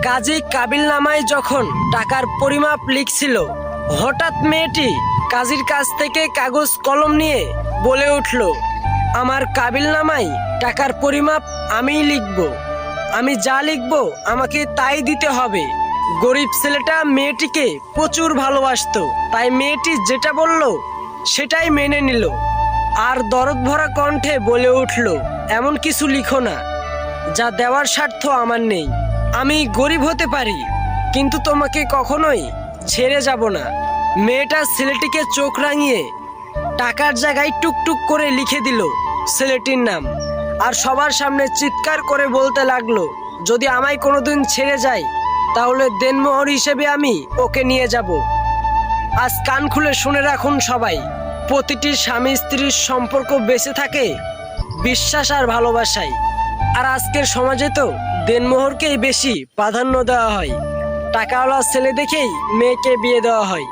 কাজী কাবিলনামায় যখন টাকার পরিমাপ লিখছিল, হঠাৎ মেয়েটি কাজীর কাছ থেকে কাগজ কলম নিয়ে বলে উঠল, আমার কাবিলনামায় টাকার পরিমাপ আমিই লিখব। আমি যা লিখব আমাকে তাই দিতে হবে। গরিব ছেলেটা মেয়েটিকে প্রচুর ভালোবাসতো, তাই মেয়েটি যেটা বলল সেটাই মেনে নিল। আর দরদ ভরা কণ্ঠে বলে উঠল, এমন কিছু লিখো না যা দেওয়ার স্বার্থ আমার নেই। আমি গরিব হতে পারি, কিন্তু তোমাকে কখনোই ছেড়ে যাব না। মেয়েটা ছেলেটিকে চোখ রাঙিয়ে টাকার জায়গায় টুকটুক করে লিখে দিল ছেলেটির নাম, আর সবার সামনে চিৎকার করে বলতে লাগলো, যদি আমায় কোনোদিন ছেড়ে যায় তাহলে দেনমোহর হিসেবে আমি ওকে নিয়ে যাব। আজ কান খুলে শুনে রাখুন সবাই, প্রতিটি স্বামী স্ত্রীর সম্পর্ক বেঁচে থাকে বিশ্বাস আর ভালোবাসায়। আর আজকের সমাজে তো দেনমোহরকেই বেশি প্রাধান্য দেওয়া হয়। টাকাওয়ালা ছেলে দেখেই মেয়েকে বিয়ে দেওয়া হয়।